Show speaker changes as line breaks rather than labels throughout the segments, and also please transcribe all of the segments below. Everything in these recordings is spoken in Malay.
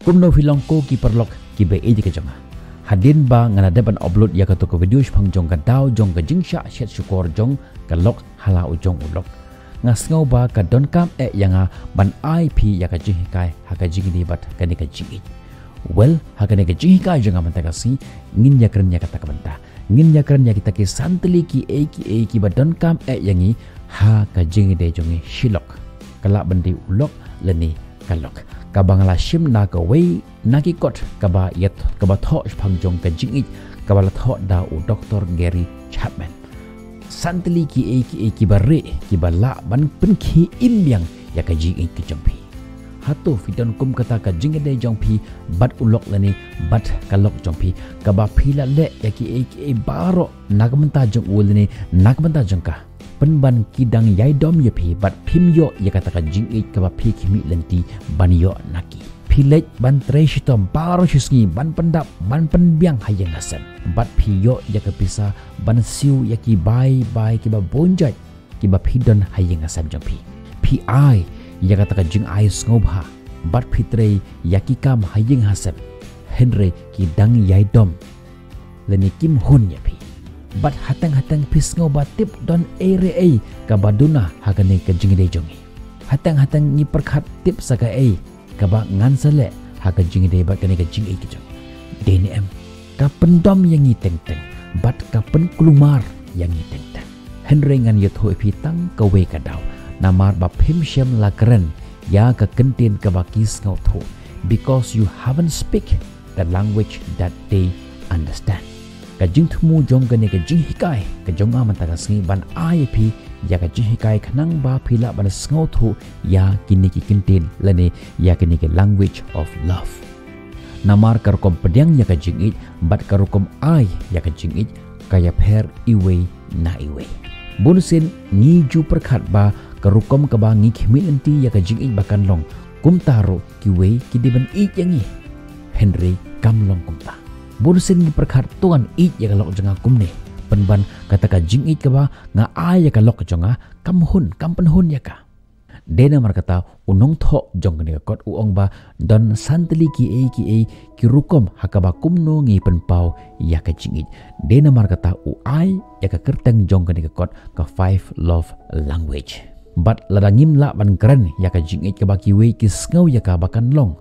kumno filong ko ki perlok ki be e ke jonga hadin ba ngana deban upload ya ka to ko video phang jong ka daw jong ka jingsha shet syukur jong ka lok hala ujong ulok ngasngau ba ka don kam yanga ban ip ya ka jing kai ha ka jing ni bat ka ni ka jing well ha ka ni ka jing kai jonga man ta ka si ngin ya kren ya ka ta ka banta ngin ya kren ya kita ki santli ki ki ba don kam yangi ha ka jing de jong shilok kala bandi ulok leni kalok kabangala shim na ka wei naki kot kaba yet kaba tho phang jong ka jing kabala tho da u Dr. Gary Chapman santli ki ki bare ki bala ban pen ki imbyang ya ka jing ki jongpi hato fidon kum kata ka jing de jongpi bat ulok lani bat kalok jongpi kaba phila le ya ki baro nagmenta jong ulni nagmenta jongka penban kidang yai dom ye phi bat phim yo ye kata ka jing kaba phi khimi lenti ban yo naki philej ban treshitom paro shisngi ban pendap ban penbyang hayang nasem bat phi yo ye ka pisa ban siu ye ki bai ki ba bonjat ki ba phidon hayang nasem jong phi ai ye kata ka jing ai snobha bat phitre yaki kam hayang hasem henry ki dang yai dom leni kim hun ye phi bat hatang pisngau batip don ere kabaduna hagane ka jingide jongi hatang ni perkhat tip saka kaba ngansale haga jingide bat kane ka jing ki jong dnm ka pendom yang teng bat ka pen klumar yang teng henry ngan yo thoi phi tang ka we ka daw namar ba phim shem la kren ya ka kentin ka ba kisngau tho because you haven't speak the language that they understand ka jing thumu jong ka ne ka jing hikai ka jong aman ta ka sngi ban ip ya ka jing hikai khnang ba phila ban sngo thu ya kini ki kintin lane ya kini ke language of love namar kar kom pedyang ya ka jing it bat karukom ai ya ka jing it kaya pher iwe na iwe bunsin ngi ju perkhat ba karukom ka ba ngi khimilenti ya ka jing it bakan long kumtaro kiwe kidiban i yangi henry kamlong kumta bonusin ni perkhat tuan it ya kalok janga kumne penban kata ka jing it ka ba nga ai ya kalok jonga kamhun kampenhun ya ka dena mar kata unong tho jong ne kot uong ba don santli ki ki rukom hakaba kumno ngi penpau ya ka jing it dena mar kata u ai ya ka kerteng jong ne kot ka 5 love language bat ladangim la ban keren ya ka jing it ka ba kiwe ki snau ya ka bakan long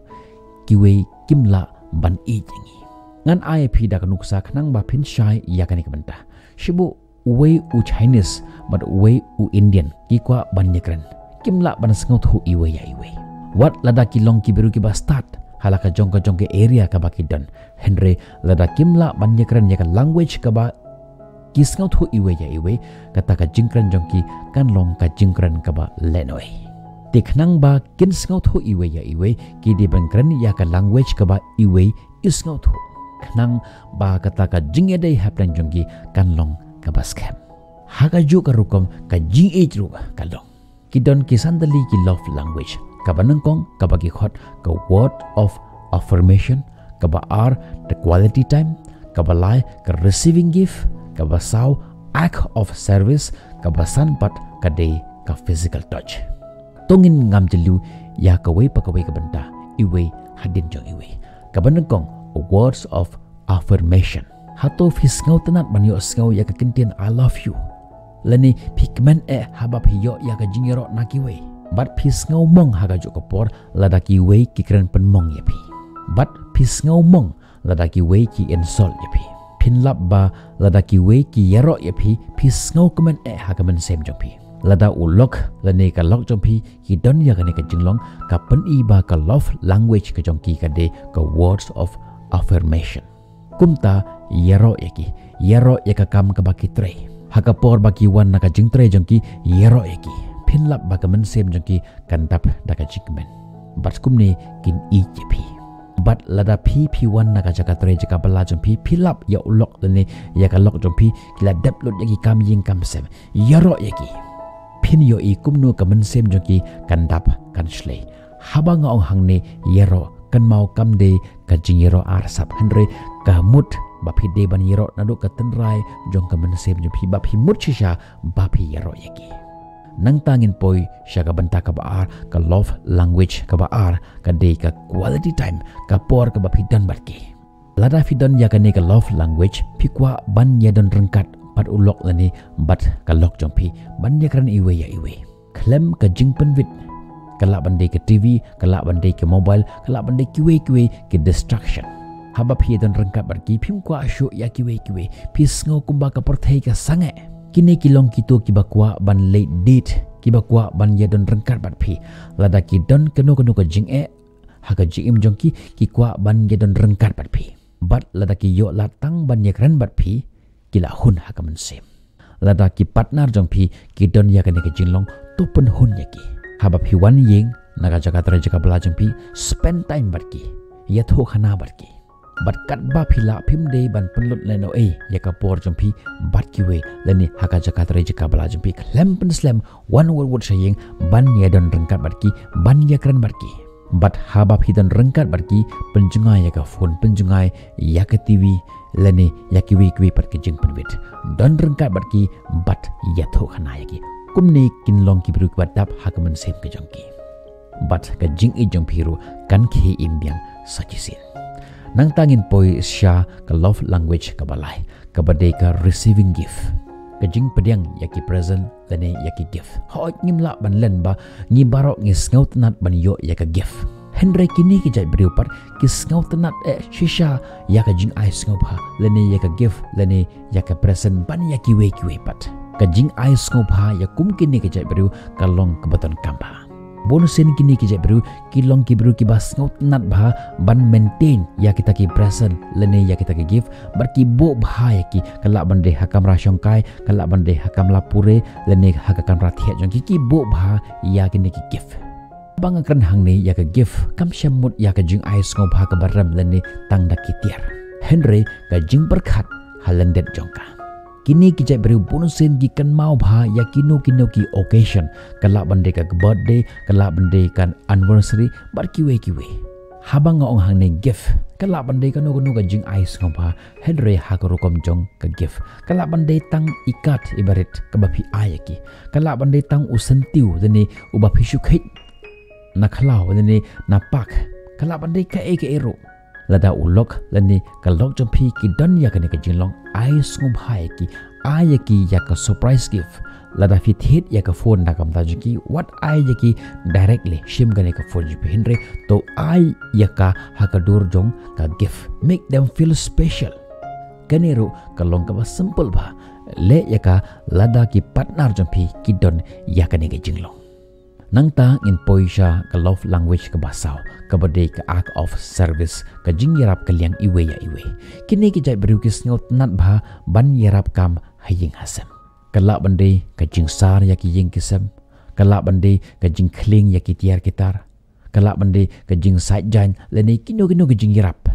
kiwe kimla ban i jingi ngan IP da kanuksa khnang ba phin shai ya kanik banta shibu way u Chinese but way u Indian ki kwa banyakran kimla ban sngau thu iwe ya iwe wat lada ki long ki beru ki ba start halaka jong ke area ka ba ki don henry lada kimla banyakran ya ka language ka ba ki sngau thu iwe ya iwe kata ka jingkran jong ki kan long ka jingkran ka ba lenoi tikhnang ba kin sngau thu iwe ya iwe ki di bangkran ya ka language ka ba iwe isngau thu nang ba kata ka jing edai haplan jonggi kan long ka baskem haga ju ka rukom ka jing e ru ka long kidon ki sandali ki love language ka banangkong ka bagi khot ka word of affirmation ka ba are the quality time ka balai ka receiving gift ka basau act of service ka basan pat ka day ka physical touch tongin ngam jelu ya ka wei pa ka banta iwe hadin jong iwe ka banangkong words of affirmation hato fisngau tanat banyo sngau ya ka kintin I love you lani pigment haba phiyo ya ka jingero nakiwe bat fisngau mong haga jo kopor ladaki we ki kren pen mong ya phi bat fisngau mong ladaki we ki insult ya phi pinlap ba ladaki we ki yero ya phi fisngau kemen haga men sem jong phi lada ulok lani ka lok jong phi ki don ya ka ne ka jinglong ka pen i ba ka love language ka jong ki ka de ka words of affirmation kumta yero yaka kam ka baki tre hakapor baki wan naka jing tre jongki yero yaki pinlap baka mensem jongki kantap daka jikmen bat kumne kin i jepi bat lada pi wan naka jaka tre jaka bala jongpi pilap ya ulok lene yaka lok jongpi kila depload yaki kam ying kam sem yero yaki pin yo i kumno ka mensem jongki kantap kan shlei haba nga ong hangne yero kan mau kam de ka jingero arsap henry ka mut bapi de ban yero nadu ka tenrai jong ka mensem jong pi bapi mut shisha bapi yero yaki nang tangin poi siya ka banta ka baar ka love language ka baar ka day ka quality time ka por ka bapidan barki lada fidon ya ka ne ka love language pikwa ban ya don rengkat pat ulok lani bat ka lok jompi ban ya kran iwe ya iwe klem ka jingpen wit kalak bandai ke TV kalak bandai ke mobile kalak bandai kiwe ke distraction habab hi don rengkat barki pim kwa asyo ya kiwe pis ngau kumba ka porthai ka sange kini kilong kito kibakwa ban late date kibakwa ban ya don rengkat bat phi lada ki don keno ka jing haga jim jongki ki kwa ban ya don rengkat bat phi bat lada ki yo latang ban ya kran bat phi kila hun haga mensem lada ki partner jongpi ki don ya kene ke jinglong to pen hun ya ki habab hi wan ying naga jaga tra jaga bela jongpi spend time bat ki ya tho khana bat ki bat kat ba phila phim de ban penlut leno ya ka por jompi bat ki we leni haka jaga tra jaga bela jompi klem pen slam one word saying ban ya don rengkat bat ki ban ya kran bat ki bat habab hi don rengkat bat ki penjungai ya ka phone penjungai ya ka TV leni ya kiwi pat ke jing penwit don rengkat bat ki bat ya tho khana ya ki kumni kinlong ki bru bat dap hakamen sem ke jongki bat ka jing jong piru kan ki imbiang sajisin nang tangin poi sya ka love language ka balai ka badai ka receiving gift ka jing pediang ya ki present leni ya ki gift ho ngimla ban len ba ngi barok ngi sngaut nat ban yo ya ka gift Henry kini ki jai beriu pat ki sngaut nat shisha ya ka jing ai sngaut ha leni ya ka gift leni ya ka present ban ya ki we pat ka jing ai sngaut ha ya kum kini ki jai beriu ka long kebeton kamba bonusin kini ki jai beriu ki long ki beriu ki bas sngaut nat ba ban maintain ya kita ki present leni ya kita ki gift bar ki bo bha ya ki kala bande hakam rasyongkai kala bande hakam lapure leni hakam rathia jong ki bo bha ya kini ki gift bang akan hang ni ya ka gift kam syamut ya ka jing ai sngaut ha ka baram leni tang dak kitiar Henry ka jing berkat halendet jongka kini kijai beri bonusin gikan mau bha ya kino ki occasion kala bande ka birthday kala bande kan anniversary bar kiwe habang ngong hang ne gift kala bande ka no ka jing ice ngompa Henry ha ka rukom jong ka gift kala bande tang ikat ibarit ka bapi ayaki kala bande tang usentiu deni ubapi syukhit na khalau deni na pak kala bande ka ero lada ulok lani kalok jompi ki don ya kane ka jinglong ice ngom ki ayaki ya ka surprise gift lada fit hit ya ka phone na kam tajuki what ayaki directly shim gane ka phone jipi Henry to ay ya ka hakadur jong ka gift make them feel special kanero kalong ka ba simple ba le ya ka lada ki partner jompi ki don ya kane ka jinglong nang ta in poisha ka love language ka basaw ka bade ka act of service ka jing yarap ka liang iwe ya iwe kini ki jai beru ki sngot nat bha ban yarap kam haying hasam kala bande ka jing sar ya ki ying kisam kala bande ka jing kling ya ki tiar kitar kala bande ka jing side jan leni kino ka jing yarap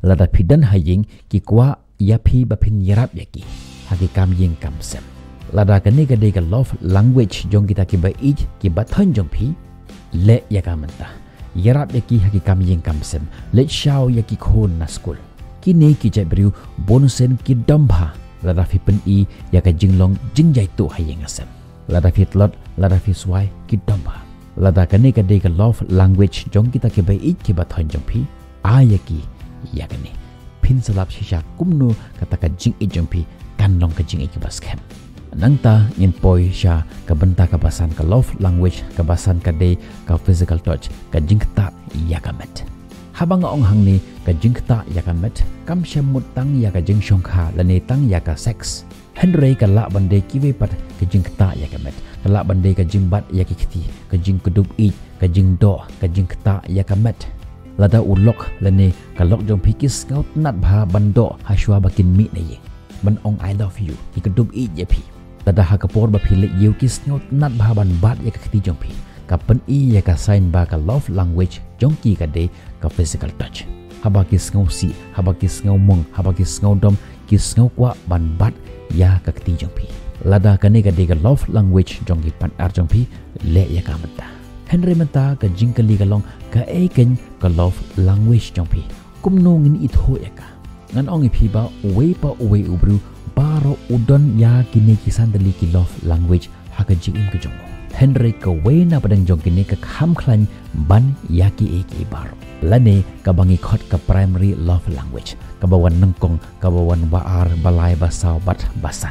lada pidan haying ki kwa ya phi bapin yarap ya ki hagi kam ying kam sam lada kani ka de ka love language jong kita ki ba ij ki ba thon jong phi le ya ka manta yarap ya ki haki kam yeng kam sem le shao ya ki khon na school kini ki jai beriu bonusen ki dambha lada fi pen i ya ka jinglong jingjai tu hayeng asem lada fi tlot lada fi swai ki dambha lada kani ka de ka love language jong kita ki ba ij ki ba thon jong phi a ya ki ya kani phin salap shisha kumno kata ka jing i jong phi kan long ka jing i ki ba scam nangta in poi sha ka benta ka basan ka love language ka basan ka day ka physical touch ka jingta ya ka met habang ong hang ni ka jingta ya ka met kam shamut tang ya ka jing shongkha lani tang ya ka sex Henry ka la bande kiwe pat ka jingta ya ka met ka la bande ka jingbat ya ki khiti ka jing kudub i ka jing do ka jingta ya ka met lada ulok lani ka lok jong pikis ngaut nat bha bando hashwa bakin mi na ye ban ong I love you ki kudub i ya phi lada ha kapor ba phile yu kis ngot nat bhaban bat ya ka khti jong phi ka pen i ya ka sign ba ka love language jong ki ka de ka physical touch haba kis ngau si haba kis ngau mong haba kis ngau dom kis ngau kwa ban bat ya ka khti jong phi lada ka ne ka de ka love language jong ki pan ar jong phi le ya ka mata Henry mata ka jing ka li ka long ka e ken ka love language jong phi kum no ngin i tho ya ka ngan ong i phi ba we ubru baro udon ya kini kisan dali ki love language haka jing im ke jongo Henry ka wena padang jong kini ka kham khlan ban yaki ek ibar lane ka bangi khot ka primary love language ka bawan nengkong ka bawan baar balai basau bat basan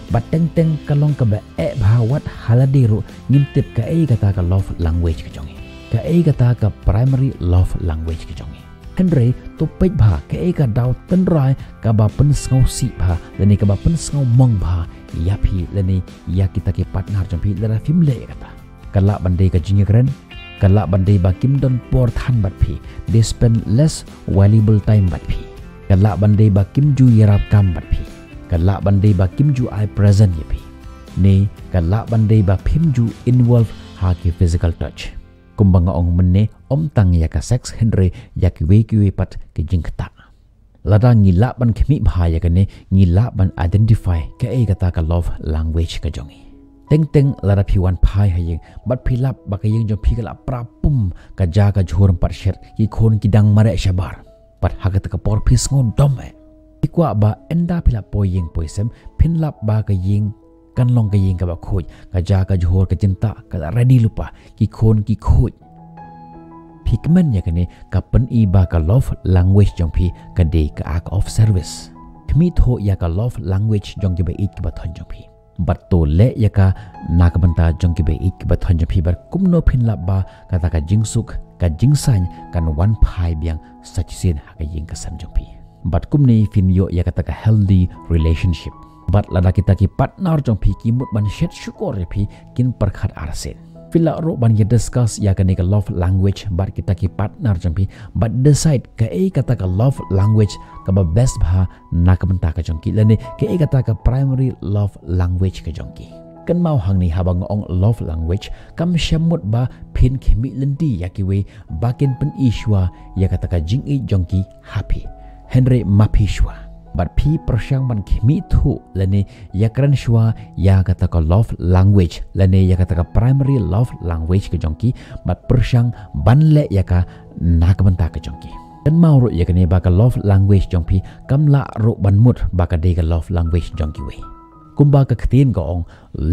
bat teng teng kalong ka ba bhawat haladiru ngimtip ka kata ka love language ka jongi ka kata ka primary love language ka jongi Henry tu pej bha ka daw tenrai ka ba pen skau si bha lani ka ba pen skau mong bha ya phi lani ya kita ke partner jom phi lara film le kata kala bandai ka jinge keren kala bandai ba kim don por than bat phi they spend less valuable time bat phi kala bandai ba kim ju yarap kam bat phi kala bandai ba kim ju I present ye phi ne kala bandai ba phim ju involve ha ki physical touch kumbang ong menne om tang ya ka sex Henry ya ki we pat ki jingkta lada ngila ban khmi bhaya ka ne ngila ban identify ka kata ka love language ka jongi teng teng lada phi wan phai hayeng bat philap ba ka yeng jom phi kala prapum ka ja ka jhor par sher ki khon ki dang mare shabar pat hagat ka por phis ngon dome ikwa ba enda philap po yeng poisem phinlap ba ka yeng kan long ka yeng ka ba khoj ka ja ka jhor ka cinta ka ready lupa ki khon ki khoj Pigment ya kene ka pen I ba ka love language jong phi ka de ka act of service khmi tho ya ka love language jong ki ba ik ba thon jong phi bat to le ya ka na ka banta jong ki ba ik ba thon jong phi bar kum no phin la ba ka ta ka jingsuk ka jingsan kan wan phai biang sachisen ha ka ying ka sam jong phi bat kum ni fin yo ya ka ta ka healthy relationship bat lada kita ki partner jong phi ki mut ban shet shukor re phi kin parkhat arsen Fila ro ban ye discuss ya ka love language bat kita ki partner jampi but decide ka kata ka love language ka ba best bha na ka banta ka jongki lane ka kata ka primary love language ka jongki kan mau hang ni habang ong love language kam shamut ba phin khimi lendi ya ki we bakin pen ishwa ya kata ka jing I jongki happy Henry mapishwa but phi prashang ban khimi thu lane yakran shwa ya kata ka love language lane ya kata ka primary love language ka jongki but prashang ban le ya ka nak banta ka jongki kan mau ro ya kane ba ka love language jongpi kamla ro ban mut ba ka de ka love language jongki we kumba ka khatin ka ong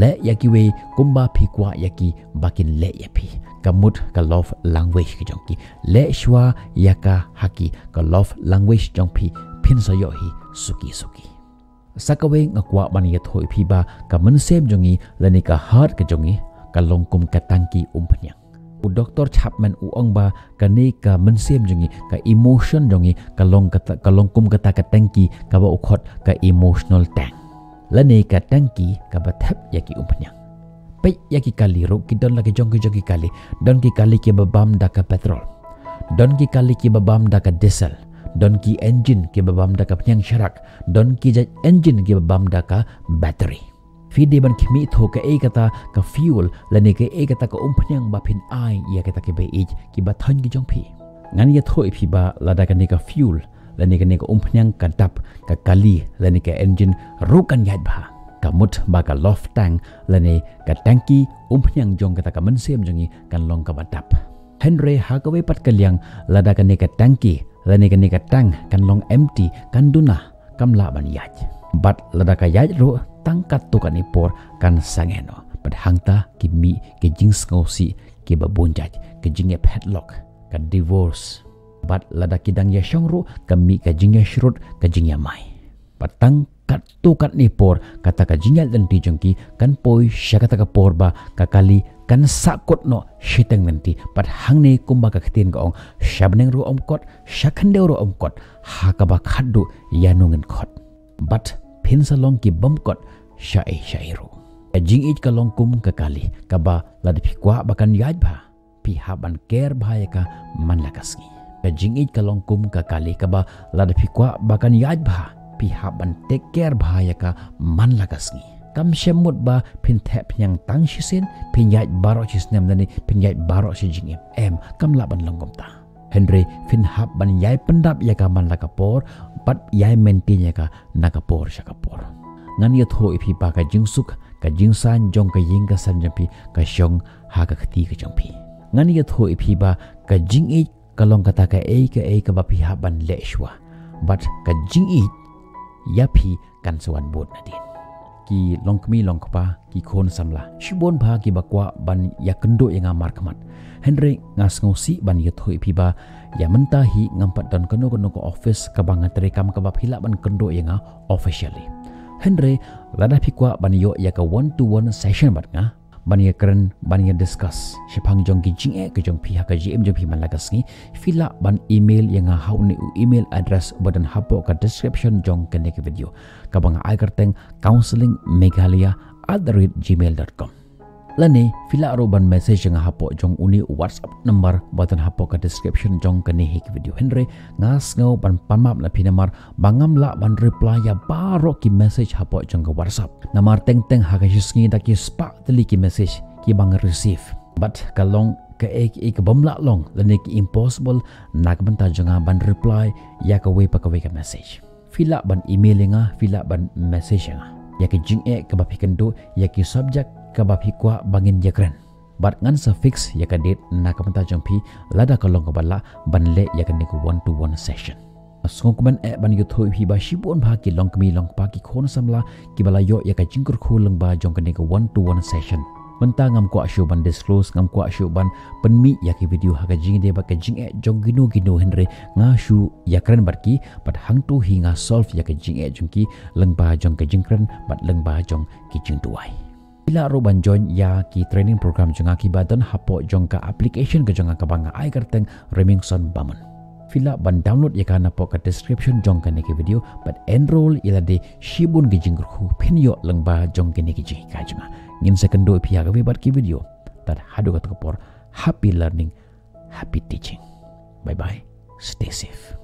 le ya ki we kumba phi kwa ya ki bakin le ya phi kamut ka love language ka jongki le shwa ya ka haki ka love language jongpi phin so yo hi suki sakawe ngakwa ban ya thoi phi ba ka mansem jongi lani ka heart ka jongi ka longkum ka tangki umpanyang u Dr. Chapman u ong ba ka ne ka mansem jongi ka emotion jongi ka longkum ka ta ka tangki ka ba ukhot ka emotional tank lani ka tangki ka ba thap ya ki umpanyang pe ya ki kali ro ki don la ki jongi kali don ki kali ki ba bam da ka petrol don ki kali ki ba bam da ka diesel don ki engine ke babam da ka pnyang sharak don ki ja engine ke babam da ka battery fide ban khmi tho ka kata ka fuel lane ke kata ka umpnyang ba phin ai ya kata ke be ki ba thon ki jong phi ngan ya thoi phi ba lada ka ne ka fuel lane ka ne ka umpnyang ka dap ka kali lane ka engine rukan yat ba kamut ba ka love tank lane ka tanki umpnyang jong kata ka mansem jongi kan long ka ba dap Henry hakawe pat kalyang lada ka ne ka tanki lani kan nika tang kan long empty kan duna kam la ban yaj bat lada ka yaj ro tangkat tu kan ipor kan sangeno pad hangta ki mi ke jings ngosi ke babunjaj ke jinge padlock ka divorce bat lada kidang ya shong ro ka mi ka jinge shrut ka jinge mai patang kat tu kan ipor kata ka jingal dan ti jongki kan poi syakata ka porba ka kali kan sakot no shiteng nanti pat hangne kumba ka khatin ka ong shabneng ro omkot shakhande ro omkot hakaba khaddu yanungen khot but phin salong ki bomkot shai ro jing ich ka longkum ka kali ka ba lad phikwa bakan yaj bha pi haban ker bhaya ka man lakasngi ka jing ich ka longkum ka kali ka ba lad phikwa bakan yaj bha pi haban take care bhaya ka man lakasngi kam shemut ba phin thep yang tang shisen phin yaj baro chisnem dani phin yaj baro si jing em kam la ban longom ta Henry phin hab ban yai pendap ya ka man la ka por pat yai menti ya ka na ka por sha ka por ngan ya tho phi pa ka jingsuk ka jingsan jong ka ying ka san jampi ka shong ha ka khati ka jongpi ngan ya tho phi ba ka jing e ka long ka ta ka ba phi hab ban le shwa but ka jing e ya phi kan swan bot na din ki longkmi longkpa ki khon samla shibon bha ki bakwa ban ya kendo yang amar kamat Henry ngas ngosi ban ya thoi piba ya mentahi ngampat dan keno ko office kabanga terekam kabab hilak ban kendo yang officially Henry lada pikwa ban yo ya ka 1-to-1 session bat nga ban ya keren ban ya discuss shipang jong ki jing ke jong pihak ka GM jong pi man lagas ni fila ban email yang hau ni email address badan hapo ka description jong kene ke video kabanga agar teng counseling.meghalaya@gmail.com lani fila ro ban message yang hapo jong uni WhatsApp number badan hapo ka description jong kene ke video Henry ngas ngau ban panmap la pinamar bangam la ban reply ya baro ki message hapo jong ka WhatsApp namar teng haga sisngi da ki spa teli ki message ki bang receive but kalong ke ek bomla long lani ki impossible nak benta jong ban reply ya ka we pa ka message fila ban email nga fila ban message nga ya ki jing ke ba pikendo ya ki subject kabab hikwa bangin jakren bat ngan sa fix ya ka date na kamenta jampi lada kalong kabala banle ya ka niku 1-to-1 session asong kuman ban yu thoi hi ba shibon bha ki long kmi long pa ki khon samla ki bala yo ya ka jingkur khulung ba jong ka niku 1-to-1 session menta ngam ko asyu ban disclose ngam ko asyu ban penmi ya ki video ha ka jing de ba ka jing jong gino Henry nga shu ya kren bat ki bat hang tu hi nga solve ya ka jing jong ki leng ba jong ka jingkren bat leng ba jong ki jing tuai bila ro ban join ya ki training program jonga ki badan hapo jongka application ke jonga ka banga ai karteng Remington Bamon fila ban download ya kana po ka description jongka ne ki video but enroll ila de shibun ge jingru penyo lengba jongke ne ki ji ka jonga ngin second pia ga bat ki video tat hadu ka por happy learning happy teaching bye bye stay safe